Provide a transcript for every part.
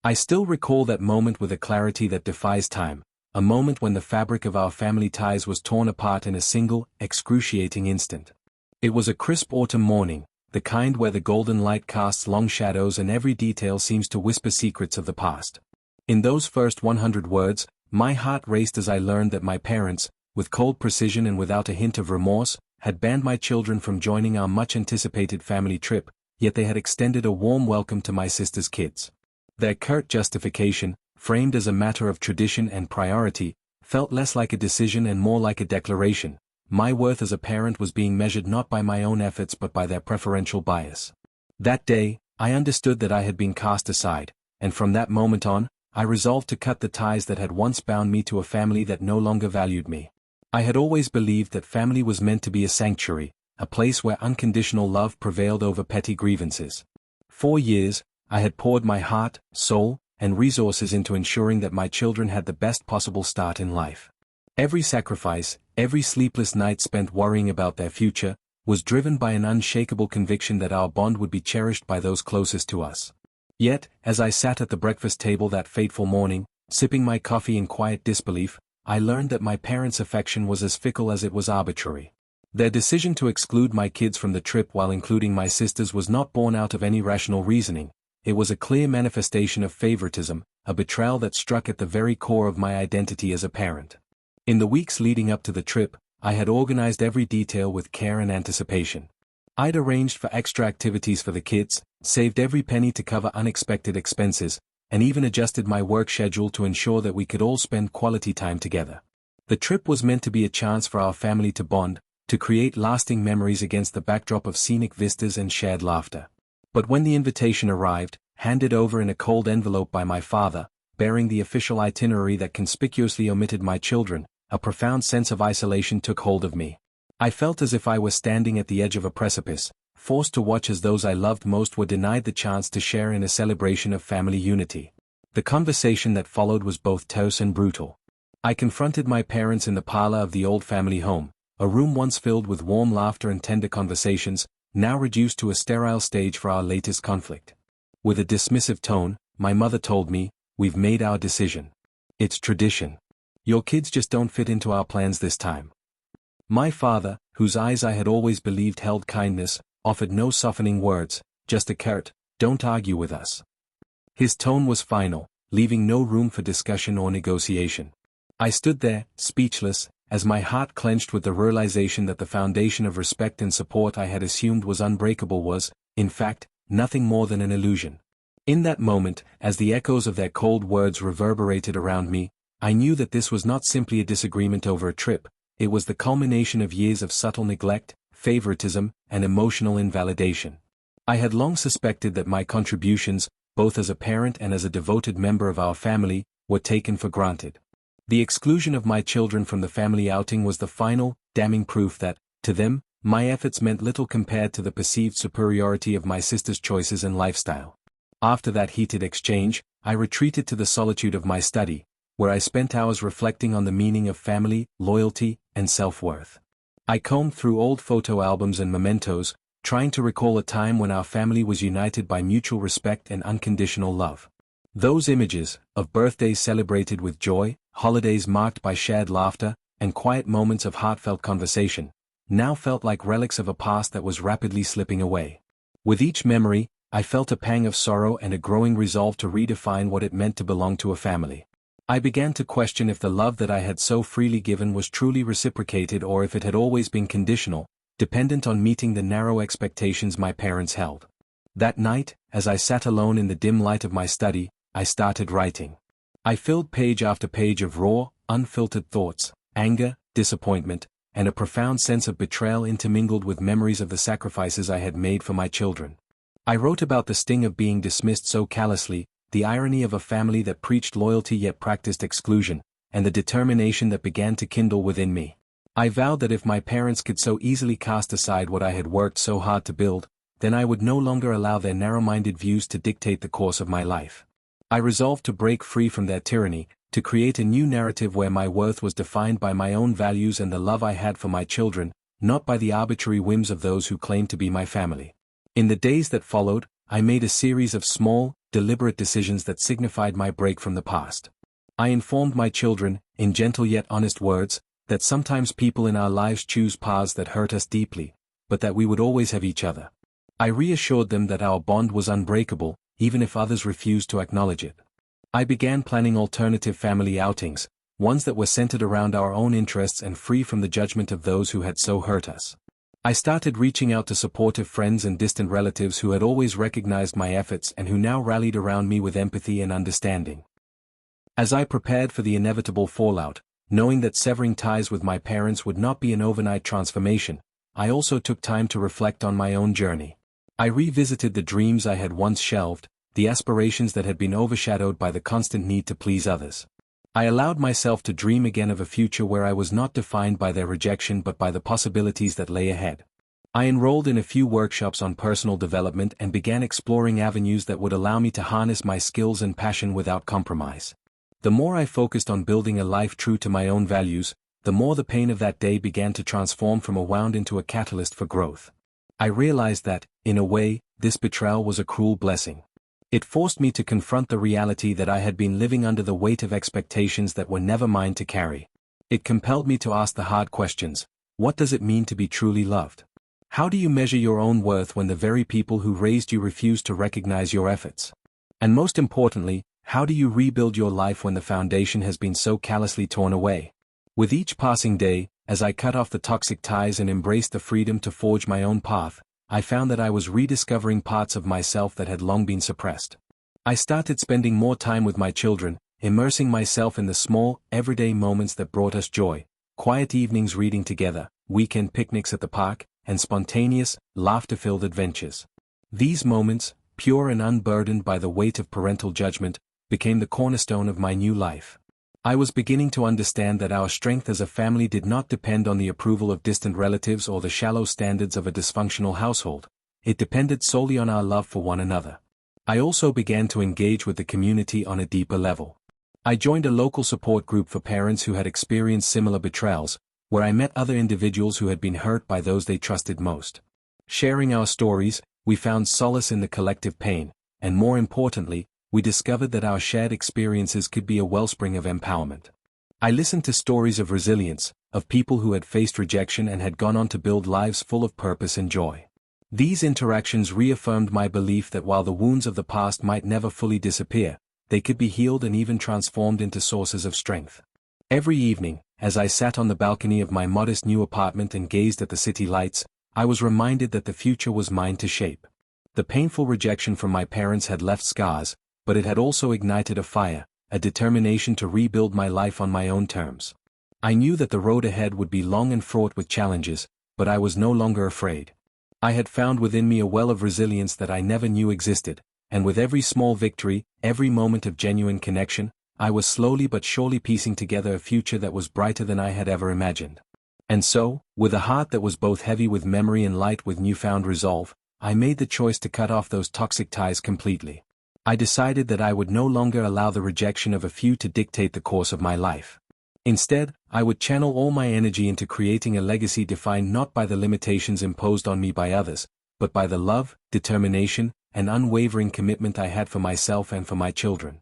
I still recall that moment with a clarity that defies time, a moment when the fabric of our family ties was torn apart in a single, excruciating instant. It was a crisp autumn morning, the kind where the golden light casts long shadows and every detail seems to whisper secrets of the past. In those first 100 words, my heart raced as I learned that my parents, with cold precision and without a hint of remorse, had banned my children from joining our much-anticipated family trip, yet they had extended a warm welcome to my sister's kids. Their curt justification, framed as a matter of tradition and priority, felt less like a decision and more like a declaration. My worth as a parent was being measured not by my own efforts but by their preferential bias. That day, I understood that I had been cast aside, and from that moment on, I resolved to cut the ties that had once bound me to a family that no longer valued me. I had always believed that family was meant to be a sanctuary, a place where unconditional love prevailed over petty grievances. For years, I had poured my heart, soul, and resources into ensuring that my children had the best possible start in life. Every sacrifice, every sleepless night spent worrying about their future, was driven by an unshakable conviction that our bond would be cherished by those closest to us. Yet, as I sat at the breakfast table that fateful morning, sipping my coffee in quiet disbelief, I learned that my parents' affection was as fickle as it was arbitrary. Their decision to exclude my kids from the trip while including my sisters was not born out of any rational reasoning. It was a clear manifestation of favoritism, a betrayal that struck at the very core of my identity as a parent. In the weeks leading up to the trip, I had organized every detail with care and anticipation. I'd arranged for extra activities for the kids, saved every penny to cover unexpected expenses, and even adjusted my work schedule to ensure that we could all spend quality time together. The trip was meant to be a chance for our family to bond, to create lasting memories against the backdrop of scenic vistas and shared laughter. But when the invitation arrived, handed over in a cold envelope by my father, bearing the official itinerary that conspicuously omitted my children, a profound sense of isolation took hold of me. I felt as if I were standing at the edge of a precipice, forced to watch as those I loved most were denied the chance to share in a celebration of family unity. The conversation that followed was both terse and brutal. I confronted my parents in the parlor of the old family home, a room once filled with warm laughter and tender conversations, now reduced to a sterile stage for our latest conflict. With a dismissive tone, my mother told me, "We've made our decision. It's tradition. Your kids just don't fit into our plans this time." My father, whose eyes I had always believed held kindness, offered no softening words, just a curt, "Don't argue with us." His tone was final, leaving no room for discussion or negotiation. I stood there, speechless, as my heart clenched with the realization that the foundation of respect and support I had assumed was unbreakable was, in fact, nothing more than an illusion. In that moment, as the echoes of their cold words reverberated around me, I knew that this was not simply a disagreement over a trip, it was the culmination of years of subtle neglect, favoritism, and emotional invalidation. I had long suspected that my contributions, both as a parent and as a devoted member of our family, were taken for granted. The exclusion of my children from the family outing was the final, damning proof that, to them, my efforts meant little compared to the perceived superiority of my sister's choices and lifestyle. After that heated exchange, I retreated to the solitude of my study, where I spent hours reflecting on the meaning of family, loyalty, and self-worth. I combed through old photo albums and mementos, trying to recall a time when our family was united by mutual respect and unconditional love. Those images, of birthdays celebrated with joy, holidays marked by shared laughter, and quiet moments of heartfelt conversation, now felt like relics of a past that was rapidly slipping away. With each memory, I felt a pang of sorrow and a growing resolve to redefine what it meant to belong to a family. I began to question if the love that I had so freely given was truly reciprocated or if it had always been conditional, dependent on meeting the narrow expectations my parents held. That night, as I sat alone in the dim light of my study, I started writing. I filled page after page of raw, unfiltered thoughts, anger, disappointment, and a profound sense of betrayal intermingled with memories of the sacrifices I had made for my children. I wrote about the sting of being dismissed so callously, the irony of a family that preached loyalty yet practiced exclusion, and the determination that began to kindle within me. I vowed that if my parents could so easily cast aside what I had worked so hard to build, then I would no longer allow their narrow-minded views to dictate the course of my life. I resolved to break free from their tyranny, to create a new narrative where my worth was defined by my own values and the love I had for my children, not by the arbitrary whims of those who claimed to be my family. In the days that followed, I made a series of small, deliberate decisions that signified my break from the past. I informed my children, in gentle yet honest words, that sometimes people in our lives choose paths that hurt us deeply, but that we would always have each other. I reassured them that our bond was unbreakable, even if others refused to acknowledge it. I began planning alternative family outings, ones that were centered around our own interests and free from the judgment of those who had so hurt us. I started reaching out to supportive friends and distant relatives who had always recognized my efforts and who now rallied around me with empathy and understanding. As I prepared for the inevitable fallout, knowing that severing ties with my parents would not be an overnight transformation, I also took time to reflect on my own journey. I revisited the dreams I had once shelved, the aspirations that had been overshadowed by the constant need to please others. I allowed myself to dream again of a future where I was not defined by their rejection but by the possibilities that lay ahead. I enrolled in a few workshops on personal development and began exploring avenues that would allow me to harness my skills and passion without compromise. The more I focused on building a life true to my own values, the more the pain of that day began to transform from a wound into a catalyst for growth. I realized that, in a way, this betrayal was a cruel blessing. It forced me to confront the reality that I had been living under the weight of expectations that were never mine to carry. It compelled me to ask the hard questions. What does it mean to be truly loved? How do you measure your own worth when the very people who raised you refuse to recognize your efforts? And most importantly, how do you rebuild your life when the foundation has been so callously torn away? With each passing day, as I cut off the toxic ties and embraced the freedom to forge my own path, I found that I was rediscovering parts of myself that had long been suppressed. I started spending more time with my children, immersing myself in the small, everyday moments that brought us joy, quiet evenings reading together, weekend picnics at the park, and spontaneous, laughter-filled adventures. These moments, pure and unburdened by the weight of parental judgment, became the cornerstone of my new life. I was beginning to understand that our strength as a family did not depend on the approval of distant relatives or the shallow standards of a dysfunctional household. It depended solely on our love for one another. I also began to engage with the community on a deeper level. I joined a local support group for parents who had experienced similar betrayals, where I met other individuals who had been hurt by those they trusted most. Sharing our stories, we found solace in the collective pain, and more importantly, we discovered that our shared experiences could be a wellspring of empowerment. I listened to stories of resilience, of people who had faced rejection and had gone on to build lives full of purpose and joy. These interactions reaffirmed my belief that while the wounds of the past might never fully disappear, they could be healed and even transformed into sources of strength. Every evening, as I sat on the balcony of my modest new apartment and gazed at the city lights, I was reminded that the future was mine to shape. The painful rejection from my parents had left scars, but it had also ignited a fire, a determination to rebuild my life on my own terms. I knew that the road ahead would be long and fraught with challenges, but I was no longer afraid. I had found within me a well of resilience that I never knew existed, and with every small victory, every moment of genuine connection, I was slowly but surely piecing together a future that was brighter than I had ever imagined. And so, with a heart that was both heavy with memory and light with newfound resolve, I made the choice to cut off those toxic ties completely. I decided that I would no longer allow the rejection of a few to dictate the course of my life. Instead, I would channel all my energy into creating a legacy defined not by the limitations imposed on me by others, but by the love, determination, and unwavering commitment I had for myself and for my children.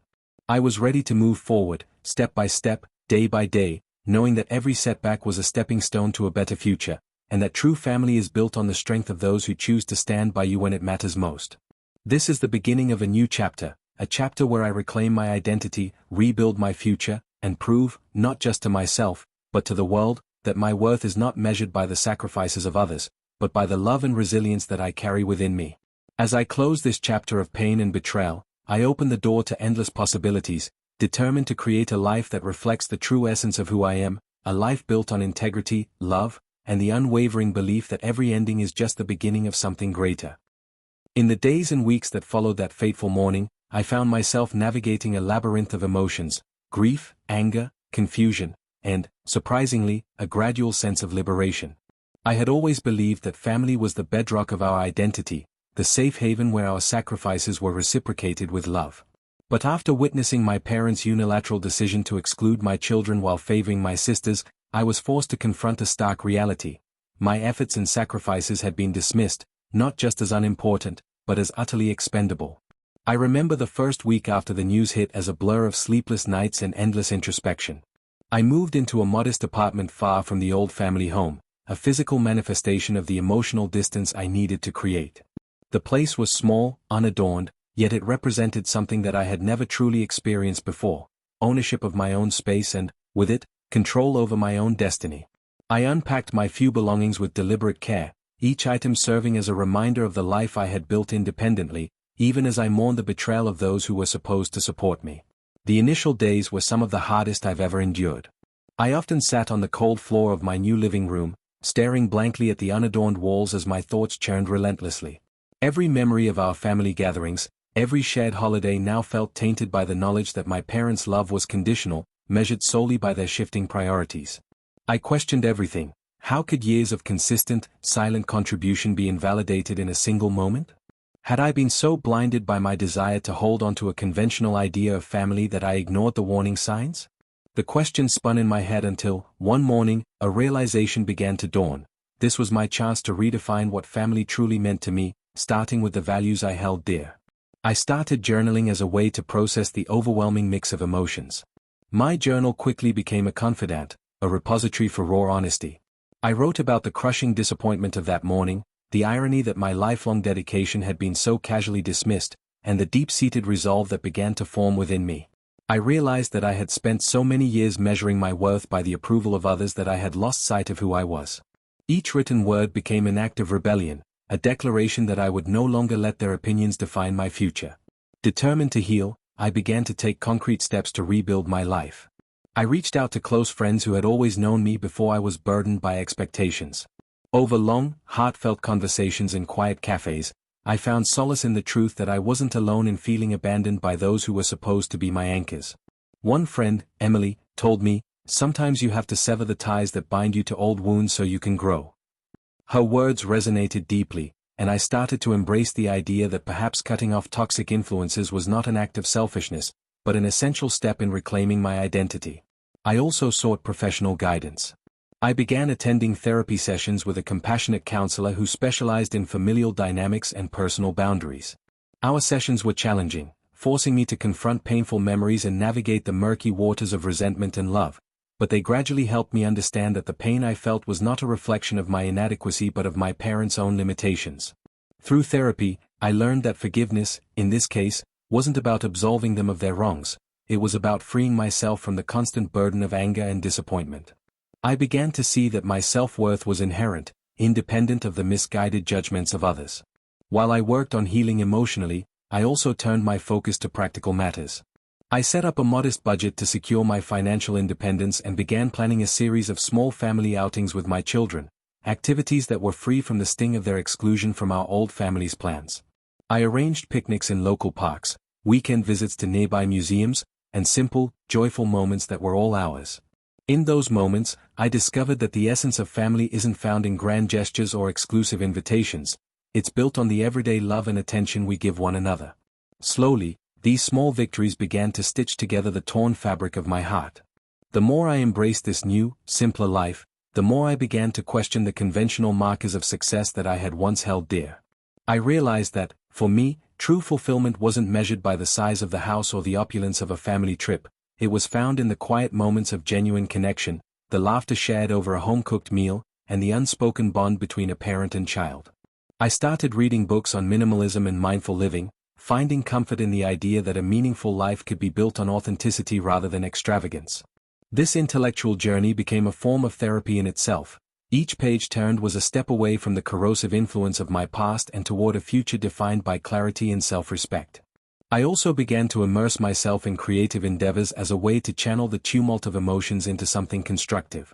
I was ready to move forward, step by step, day by day, knowing that every setback was a stepping stone to a better future, and that true family is built on the strength of those who choose to stand by you when it matters most. This is the beginning of a new chapter, a chapter where I reclaim my identity, rebuild my future, and prove, not just to myself, but to the world, that my worth is not measured by the sacrifices of others, but by the love and resilience that I carry within me. As I close this chapter of pain and betrayal, I open the door to endless possibilities, determined to create a life that reflects the true essence of who I am, a life built on integrity, love, and the unwavering belief that every ending is just the beginning of something greater. In the days and weeks that followed that fateful morning, I found myself navigating a labyrinth of emotions, grief, anger, confusion, and, surprisingly, a gradual sense of liberation. I had always believed that family was the bedrock of our identity, the safe haven where our sacrifices were reciprocated with love. But after witnessing my parents' unilateral decision to exclude my children while favoring my sisters, I was forced to confront a stark reality. My efforts and sacrifices had been dismissed, not just as unimportant, but as utterly expendable. I remember the first week after the news hit as a blur of sleepless nights and endless introspection. I moved into a modest apartment far from the old family home, a physical manifestation of the emotional distance I needed to create. The place was small, unadorned, yet it represented something that I had never truly experienced before: ownership of my own space and, with it, control over my own destiny. I unpacked my few belongings with deliberate care, each item serving as a reminder of the life I had built independently, even as I mourned the betrayal of those who were supposed to support me. The initial days were some of the hardest I've ever endured. I often sat on the cold floor of my new living room, staring blankly at the unadorned walls as my thoughts churned relentlessly. Every memory of our family gatherings, every shared holiday now felt tainted by the knowledge that my parents' love was conditional, measured solely by their shifting priorities. I questioned everything. How could years of consistent, silent contribution be invalidated in a single moment? Had I been so blinded by my desire to hold on to a conventional idea of family that I ignored the warning signs? The question spun in my head until, one morning, a realization began to dawn. This was my chance to redefine what family truly meant to me, starting with the values I held dear. I started journaling as a way to process the overwhelming mix of emotions. My journal quickly became a confidant, a repository for raw honesty. I wrote about the crushing disappointment of that morning, the irony that my lifelong dedication had been so casually dismissed, and the deep-seated resolve that began to form within me. I realized that I had spent so many years measuring my worth by the approval of others that I had lost sight of who I was. Each written word became an act of rebellion, a declaration that I would no longer let their opinions define my future. Determined to heal, I began to take concrete steps to rebuild my life. I reached out to close friends who had always known me before I was burdened by expectations. Over long, heartfelt conversations in quiet cafes, I found solace in the truth that I wasn't alone in feeling abandoned by those who were supposed to be my anchors. One friend, Emily, told me, "Sometimes you have to sever the ties that bind you to old wounds so you can grow." Her words resonated deeply, and I started to embrace the idea that perhaps cutting off toxic influences was not an act of selfishness, but an essential step in reclaiming my identity. I also sought professional guidance. I began attending therapy sessions with a compassionate counselor who specialized in familial dynamics and personal boundaries. Our sessions were challenging, forcing me to confront painful memories and navigate the murky waters of resentment and love, but they gradually helped me understand that the pain I felt was not a reflection of my inadequacy but of my parents' own limitations. Through therapy, I learned that forgiveness, in this case, wasn't about absolving them of their wrongs. It was about freeing myself from the constant burden of anger and disappointment. I began to see that my self-worth was inherent, independent of the misguided judgments of others. While I worked on healing emotionally, I also turned my focus to practical matters. I set up a modest budget to secure my financial independence and began planning a series of small family outings with my children, activities that were free from the sting of their exclusion from our old family's plans. I arranged picnics in local parks, weekend visits to nearby museums, and simple, joyful moments that were all ours. In those moments, I discovered that the essence of family isn't found in grand gestures or exclusive invitations. It's built on the everyday love and attention we give one another. Slowly, these small victories began to stitch together the torn fabric of my heart. The more I embraced this new, simpler life, the more I began to question the conventional markers of success that I had once held dear. I realized that, for me, true fulfillment wasn't measured by the size of the house or the opulence of a family trip. It was found in the quiet moments of genuine connection, the laughter shared over a home-cooked meal, and the unspoken bond between a parent and child. I started reading books on minimalism and mindful living, finding comfort in the idea that a meaningful life could be built on authenticity rather than extravagance. This intellectual journey became a form of therapy in itself. Each page turned was a step away from the corrosive influence of my past and toward a future defined by clarity and self-respect. I also began to immerse myself in creative endeavors as a way to channel the tumult of emotions into something constructive.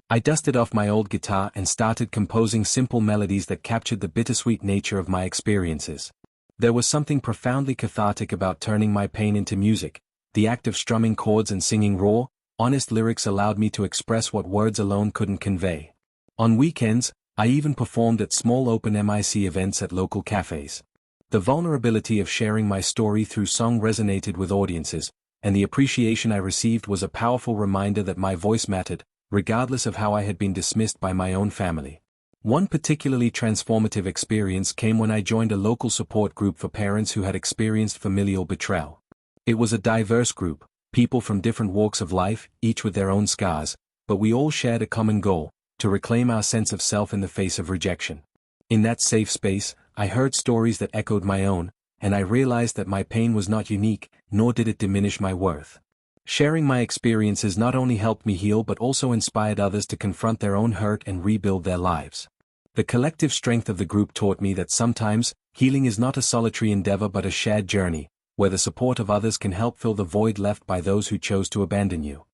I dusted off my old guitar and started composing simple melodies that captured the bittersweet nature of my experiences. There was something profoundly cathartic about turning my pain into music. The act of strumming chords and singing raw, honest lyrics allowed me to express what words alone couldn't convey. On weekends, I even performed at small open mic events at local cafes. The vulnerability of sharing my story through song resonated with audiences, and the appreciation I received was a powerful reminder that my voice mattered, regardless of how I had been dismissed by my own family. One particularly transformative experience came when I joined a local support group for parents who had experienced familial betrayal. It was a diverse group, people from different walks of life, each with their own scars, but we all shared a common goal: to reclaim our sense of self in the face of rejection. In that safe space, I heard stories that echoed my own, and I realized that my pain was not unique, nor did it diminish my worth. Sharing my experiences not only helped me heal but also inspired others to confront their own hurt and rebuild their lives. The collective strength of the group taught me that sometimes, healing is not a solitary endeavor but a shared journey, where the support of others can help fill the void left by those who chose to abandon you.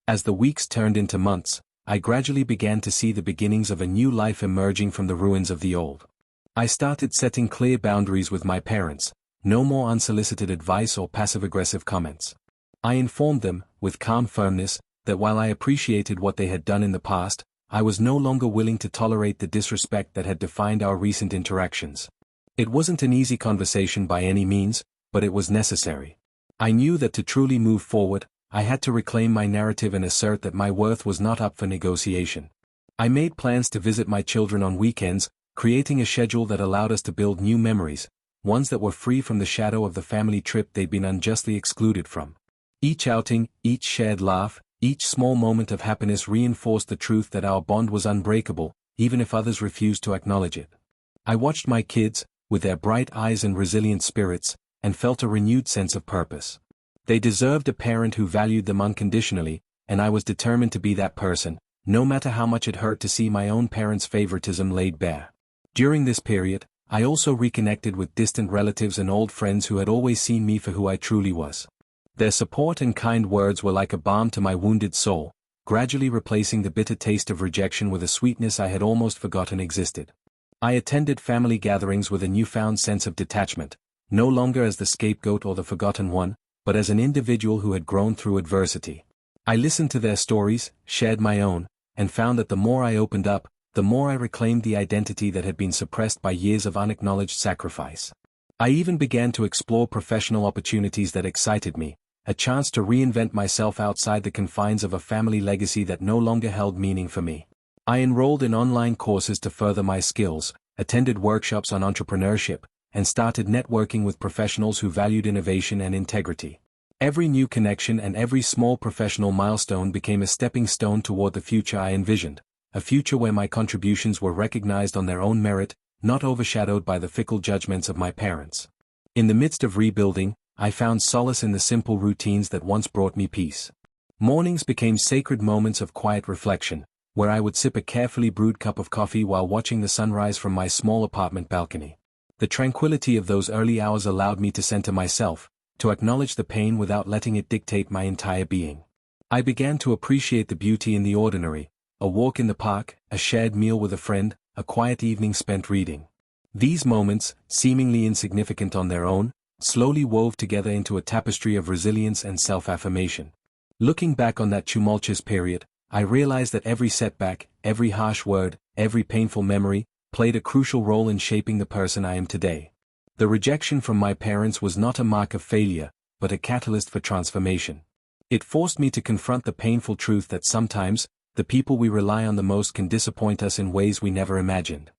As the weeks turned into months, I gradually began to see the beginnings of a new life emerging from the ruins of the old. I started setting clear boundaries with my parents, no more unsolicited advice or passive-aggressive comments. I informed them, with calm firmness, that while I appreciated what they had done in the past, I was no longer willing to tolerate the disrespect that had defined our recent interactions. It wasn't an easy conversation by any means, but it was necessary. I knew that to truly move forward, I had to reclaim my narrative and assert that my worth was not up for negotiation. I made plans to visit my children on weekends, creating a schedule that allowed us to build new memories, ones that were free from the shadow of the family trip they'd been unjustly excluded from. Each outing, each shared laugh, each small moment of happiness reinforced the truth that our bond was unbreakable, even if others refused to acknowledge it. I watched my kids, with their bright eyes and resilient spirits, and felt a renewed sense of purpose. They deserved a parent who valued them unconditionally, and I was determined to be that person, no matter how much it hurt to see my own parents' favoritism laid bare. During this period, I also reconnected with distant relatives and old friends who had always seen me for who I truly was. Their support and kind words were like a balm to my wounded soul, gradually replacing the bitter taste of rejection with a sweetness I had almost forgotten existed. I attended family gatherings with a newfound sense of detachment, no longer as the scapegoat or the forgotten one, but as an individual who had grown through adversity. I listened to their stories, shared my own, and found that the more I opened up, the more I reclaimed the identity that had been suppressed by years of unacknowledged sacrifice. I even began to explore professional opportunities that excited me, a chance to reinvent myself outside the confines of a family legacy that no longer held meaning for me. I enrolled in online courses to further my skills, attended workshops on entrepreneurship, and started networking with professionals who valued innovation and integrity. Every new connection and every small professional milestone became a stepping stone toward the future I envisioned, a future where my contributions were recognized on their own merit, not overshadowed by the fickle judgments of my parents. In the midst of rebuilding, I found solace in the simple routines that once brought me peace. Mornings became sacred moments of quiet reflection, where I would sip a carefully brewed cup of coffee while watching the sunrise from my small apartment balcony. The tranquility of those early hours allowed me to center myself, to acknowledge the pain without letting it dictate my entire being. I began to appreciate the beauty in the ordinary, a walk in the park, a shared meal with a friend, a quiet evening spent reading. These moments, seemingly insignificant on their own, slowly wove together into a tapestry of resilience and self-affirmation. Looking back on that tumultuous period, I realized that every setback, every harsh word, every painful memory, played a crucial role in shaping the person I am today. The rejection from my parents was not a mark of failure, but a catalyst for transformation. It forced me to confront the painful truth that sometimes, the people we rely on the most can disappoint us in ways we never imagined.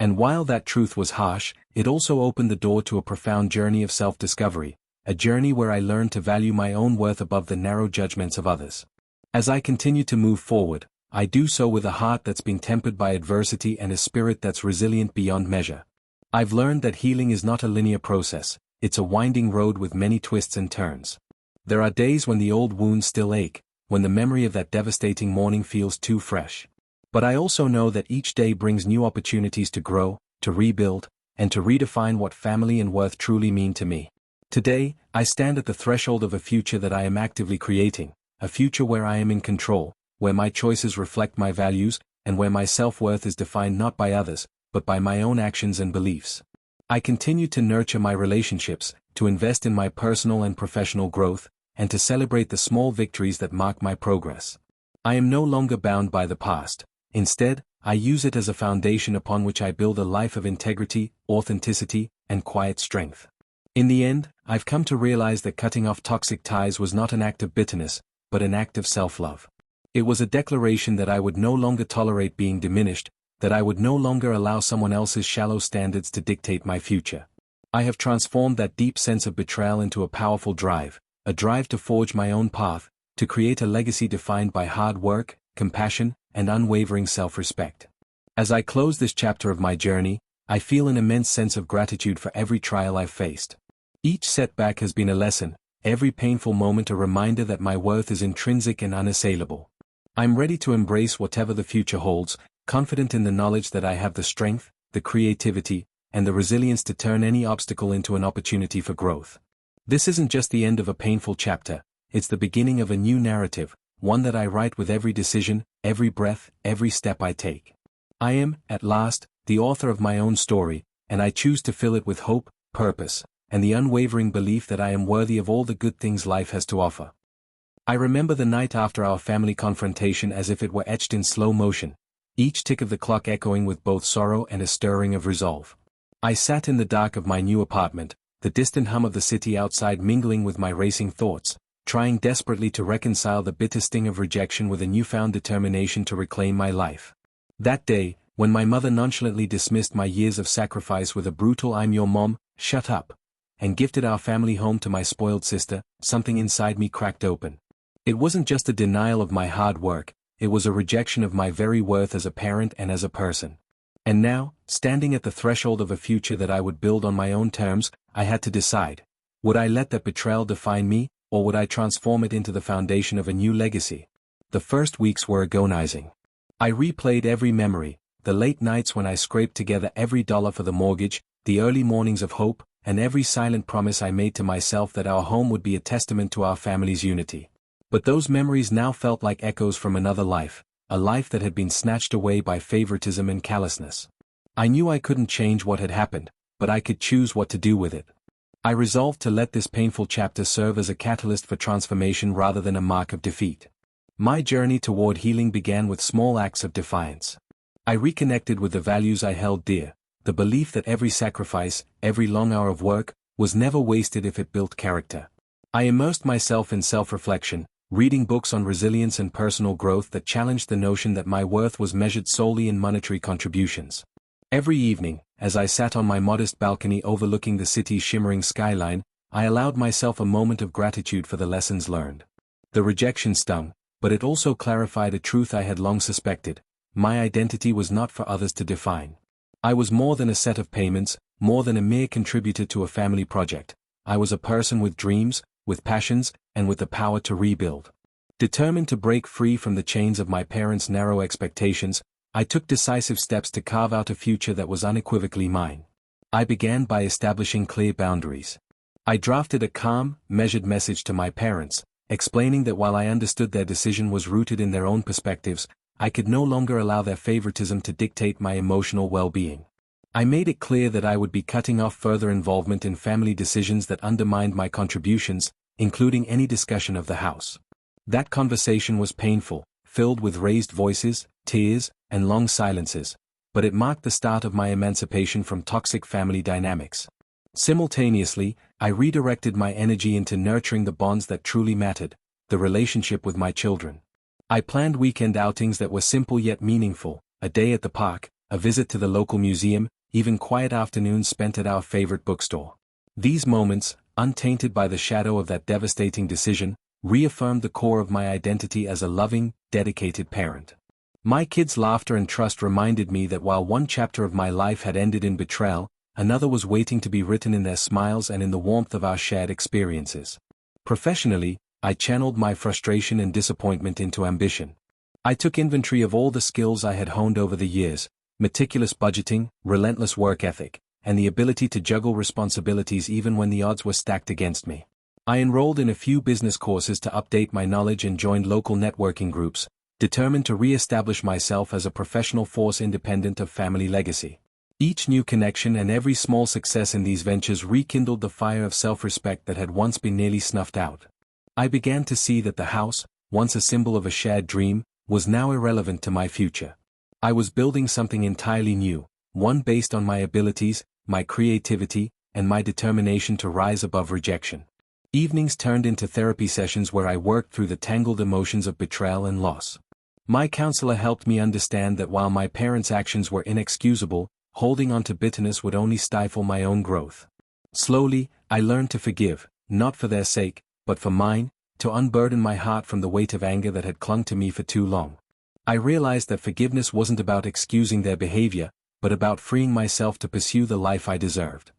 And while that truth was harsh, it also opened the door to a profound journey of self-discovery, a journey where I learned to value my own worth above the narrow judgments of others. As I continue to move forward, I do so with a heart that's been tempered by adversity and a spirit that's resilient beyond measure. I've learned that healing is not a linear process, it's a winding road with many twists and turns. There are days when the old wounds still ache, when the memory of that devastating morning feels too fresh. But I also know that each day brings new opportunities to grow, to rebuild, and to redefine what family and worth truly mean to me. Today, I stand at the threshold of a future that I am actively creating, a future where I am in control, where my choices reflect my values, and where my self-worth is defined not by others, but by my own actions and beliefs. I continue to nurture my relationships, to invest in my personal and professional growth, and to celebrate the small victories that mark my progress. I am no longer bound by the past. Instead, I use it as a foundation upon which I build a life of integrity, authenticity, and quiet strength. In the end, I've come to realize that cutting off toxic ties was not an act of bitterness, but an act of self-love. It was a declaration that I would no longer tolerate being diminished, that I would no longer allow someone else's shallow standards to dictate my future. I have transformed that deep sense of betrayal into a powerful drive, a drive to forge my own path, to create a legacy defined by hard work, compassion, and unwavering self-respect. As I close this chapter of my journey, I feel an immense sense of gratitude for every trial I've faced. Each setback has been a lesson, every painful moment a reminder that my worth is intrinsic and unassailable. I'm ready to embrace whatever the future holds, confident in the knowledge that I have the strength, the creativity, and the resilience to turn any obstacle into an opportunity for growth. This isn't just the end of a painful chapter, it's the beginning of a new narrative, one that I write with every decision, every breath, every step I take. I am, at last, the author of my own story, and I choose to fill it with hope, purpose, and the unwavering belief that I am worthy of all the good things life has to offer. I remember the night after our family confrontation as if it were etched in slow motion, each tick of the clock echoing with both sorrow and a stirring of resolve. I sat in the dark of my new apartment, the distant hum of the city outside mingling with my racing thoughts, trying desperately to reconcile the bitter sting of rejection with a newfound determination to reclaim my life. That day, when my mother nonchalantly dismissed my years of sacrifice with a brutal "I'm your mom, shut up," and gifted our family home to my spoiled sister, something inside me cracked open. It wasn't just a denial of my hard work, it was a rejection of my very worth as a parent and as a person. And now, standing at the threshold of a future that I would build on my own terms, I had to decide. Would I let that betrayal define me, or would I transform it into the foundation of a new legacy? The first weeks were agonizing. I replayed every memory, the late nights when I scraped together every dollar for the mortgage, the early mornings of hope, and every silent promise I made to myself that our home would be a testament to our family's unity. But those memories now felt like echoes from another life, a life that had been snatched away by favoritism and callousness. I knew I couldn't change what had happened, but I could choose what to do with it. I resolved to let this painful chapter serve as a catalyst for transformation rather than a mark of defeat. My journey toward healing began with small acts of defiance. I reconnected with the values I held dear, the belief that every sacrifice, every long hour of work, was never wasted if it built character. I immersed myself in self-reflection, reading books on resilience and personal growth that challenged the notion that my worth was measured solely in monetary contributions. Every evening, as I sat on my modest balcony overlooking the city's shimmering skyline, I allowed myself a moment of gratitude for the lessons learned. The rejection stung, but it also clarified a truth I had long suspected: my identity was not for others to define. I was more than a set of payments, more than a mere contributor to a family project. I was a person with dreams, with passions, and with the power to rebuild. Determined to break free from the chains of my parents' narrow expectations, I took decisive steps to carve out a future that was unequivocally mine. I began by establishing clear boundaries. I drafted a calm, measured message to my parents, explaining that while I understood their decision was rooted in their own perspectives, I could no longer allow their favoritism to dictate my emotional well-being. I made it clear that I would be cutting off further involvement in family decisions that undermined my contributions, including any discussion of the house. That conversation was painful, filled with raised voices, tears, and long silences, but it marked the start of my emancipation from toxic family dynamics. Simultaneously, I redirected my energy into nurturing the bonds that truly mattered, the relationship with my children. I planned weekend outings that were simple yet meaningful, a day at the park, a visit to the local museum, even quiet afternoons spent at our favorite bookstore. These moments, untainted by the shadow of that devastating decision, reaffirmed the core of my identity as a loving, dedicated parent. My kids' laughter and trust reminded me that while one chapter of my life had ended in betrayal, another was waiting to be written in their smiles and in the warmth of our shared experiences. Professionally, I channeled my frustration and disappointment into ambition. I took inventory of all the skills I had honed over the years: meticulous budgeting, relentless work ethic, and the ability to juggle responsibilities even when the odds were stacked against me. I enrolled in a few business courses to update my knowledge and joined local networking groups, determined to re-establish myself as a professional force independent of family legacy. Each new connection and every small success in these ventures rekindled the fire of self-respect that had once been nearly snuffed out. I began to see that the house, once a symbol of a shared dream, was now irrelevant to my future. I was building something entirely new, one based on my abilities, my creativity, and my determination to rise above rejection. Evenings turned into therapy sessions where I worked through the tangled emotions of betrayal and loss. My counselor helped me understand that while my parents' actions were inexcusable, holding on to bitterness would only stifle my own growth. Slowly, I learned to forgive, not for their sake, but for mine, to unburden my heart from the weight of anger that had clung to me for too long. I realized that forgiveness wasn't about excusing their behavior, but about freeing myself to pursue the life I deserved.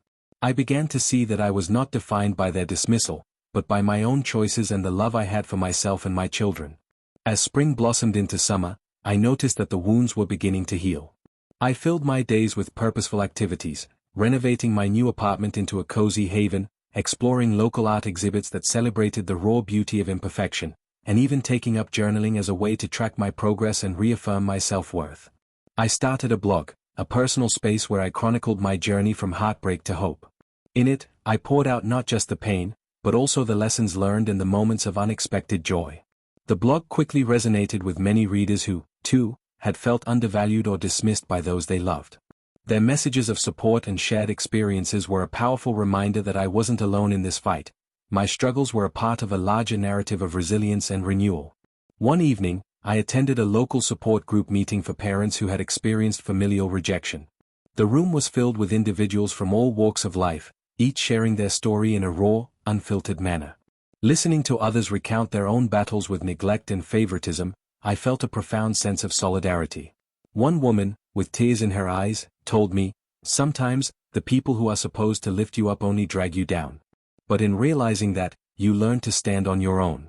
I began to see that I was not defined by their dismissal, but by my own choices and the love I had for myself and my children. As spring blossomed into summer, I noticed that the wounds were beginning to heal. I filled my days with purposeful activities, renovating my new apartment into a cozy haven, exploring local art exhibits that celebrated the raw beauty of imperfection, and even taking up journaling as a way to track my progress and reaffirm my self-worth. I started a blog, a personal space where I chronicled my journey from heartbreak to hope. In it, I poured out not just the pain, but also the lessons learned and the moments of unexpected joy. The blog quickly resonated with many readers who, too, had felt undervalued or dismissed by those they loved. Their messages of support and shared experiences were a powerful reminder that I wasn't alone in this fight. My struggles were a part of a larger narrative of resilience and renewal. One evening, I attended a local support group meeting for parents who had experienced familial rejection. The room was filled with individuals from all walks of life, each sharing their story in a raw, unfiltered manner. Listening to others recount their own battles with neglect and favoritism, I felt a profound sense of solidarity. One woman, with tears in her eyes, told me, "Sometimes, the people who are supposed to lift you up only drag you down. But in realizing that, you learn to stand on your own."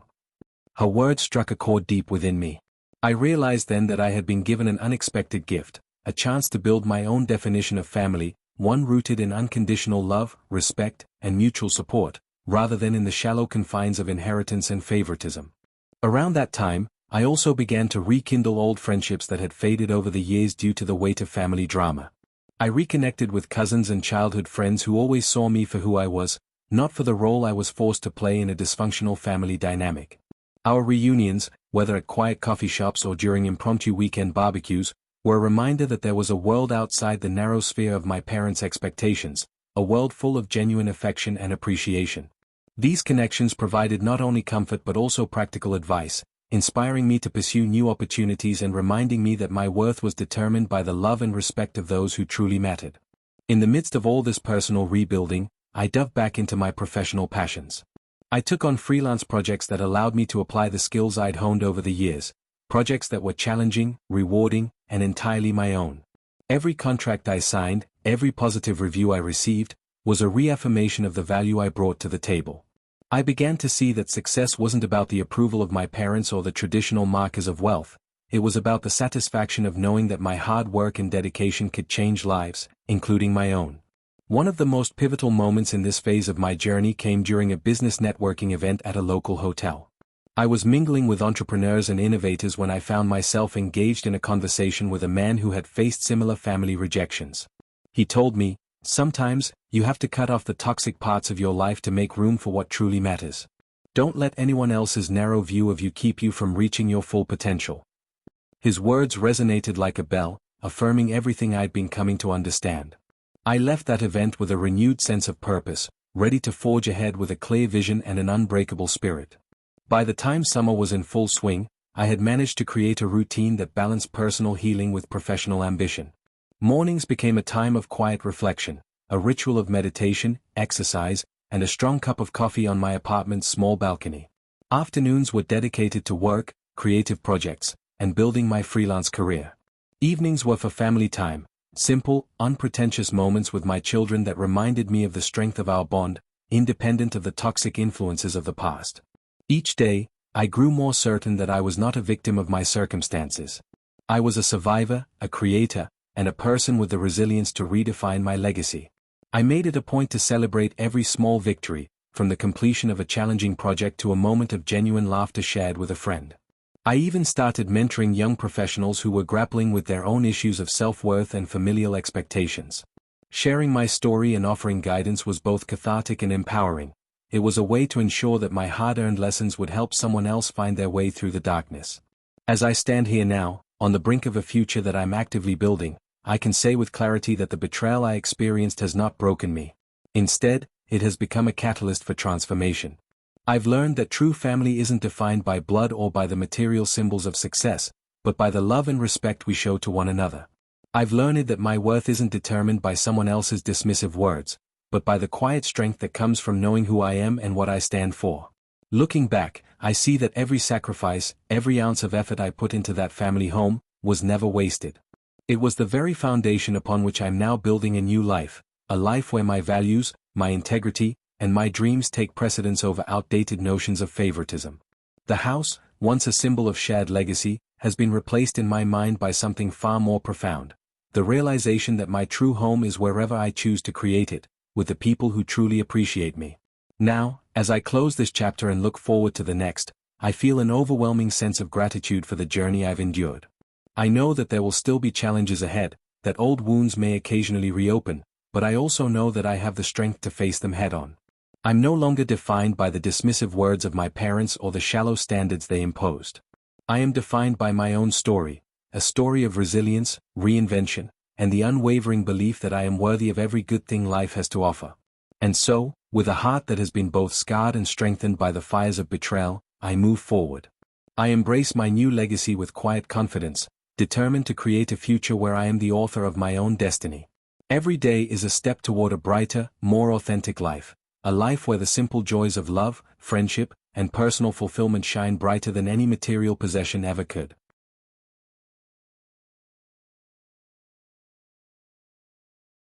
Her words struck a chord deep within me. I realized then that I had been given an unexpected gift, a chance to build my own definition of family, one rooted in unconditional love, respect, and mutual support, rather than in the shallow confines of inheritance and favoritism. Around that time, I also began to rekindle old friendships that had faded over the years due to the weight of family drama. I reconnected with cousins and childhood friends who always saw me for who I was, not for the role I was forced to play in a dysfunctional family dynamic. Our reunions, whether at quiet coffee shops or during impromptu weekend barbecues, were a reminder that there was a world outside the narrow sphere of my parents' expectations, a world full of genuine affection and appreciation. These connections provided not only comfort but also practical advice, inspiring me to pursue new opportunities and reminding me that my worth was determined by the love and respect of those who truly mattered. In the midst of all this personal rebuilding, I dove back into my professional passions. I took on freelance projects that allowed me to apply the skills I'd honed over the years, projects that were challenging, rewarding, and entirely my own. Every contract I signed, every positive review I received, was a reaffirmation of the value I brought to the table. I began to see that success wasn't about the approval of my parents or the traditional markers of wealth, it was about the satisfaction of knowing that my hard work and dedication could change lives, including my own. One of the most pivotal moments in this phase of my journey came during a business networking event at a local hotel. I was mingling with entrepreneurs and innovators when I found myself engaged in a conversation with a man who had faced similar family rejections. He told me, "Sometimes, you have to cut off the toxic parts of your life to make room for what truly matters. Don't let anyone else's narrow view of you keep you from reaching your full potential." His words resonated like a bell, affirming everything I'd been coming to understand. I left that event with a renewed sense of purpose, ready to forge ahead with a clear vision and an unbreakable spirit. By the time summer was in full swing, I had managed to create a routine that balanced personal healing with professional ambition. Mornings became a time of quiet reflection, a ritual of meditation, exercise, and a strong cup of coffee on my apartment's small balcony. Afternoons were dedicated to work, creative projects, and building my freelance career. Evenings were for family time, simple, unpretentious moments with my children that reminded me of the strength of our bond, independent of the toxic influences of the past. Each day, I grew more certain that I was not a victim of my circumstances. I was a survivor, a creator, and a person with the resilience to redefine my legacy. I made it a point to celebrate every small victory, from the completion of a challenging project to a moment of genuine laughter shared with a friend. I even started mentoring young professionals who were grappling with their own issues of self-worth and familial expectations. Sharing my story and offering guidance was both cathartic and empowering. It was a way to ensure that my hard-earned lessons would help someone else find their way through the darkness. As I stand here now, on the brink of a future that I'm actively building, I can say with clarity that the betrayal I experienced has not broken me. Instead, it has become a catalyst for transformation. I've learned that true family isn't defined by blood or by the material symbols of success, but by the love and respect we show to one another. I've learned that my worth isn't determined by someone else's dismissive words, but by the quiet strength that comes from knowing who I am and what I stand for. Looking back, I see that every sacrifice, every ounce of effort I put into that family home, was never wasted. It was the very foundation upon which I'm now building a new life, a life where my values, my integrity, and my dreams take precedence over outdated notions of favoritism. The house, once a symbol of shared legacy, has been replaced in my mind by something far more profound. The realization that my true home is wherever I choose to create it, with the people who truly appreciate me. Now, as I close this chapter and look forward to the next, I feel an overwhelming sense of gratitude for the journey I've endured. I know that there will still be challenges ahead, that old wounds may occasionally reopen, but I also know that I have the strength to face them head-on. I'm no longer defined by the dismissive words of my parents or the shallow standards they imposed. I am defined by my own story, a story of resilience, reinvention, and the unwavering belief that I am worthy of every good thing life has to offer. And so, with a heart that has been both scarred and strengthened by the fires of betrayal, I move forward. I embrace my new legacy with quiet confidence, determined to create a future where I am the author of my own destiny. Every day is a step toward a brighter, more authentic life, a life where the simple joys of love, friendship, and personal fulfillment shine brighter than any material possession ever could.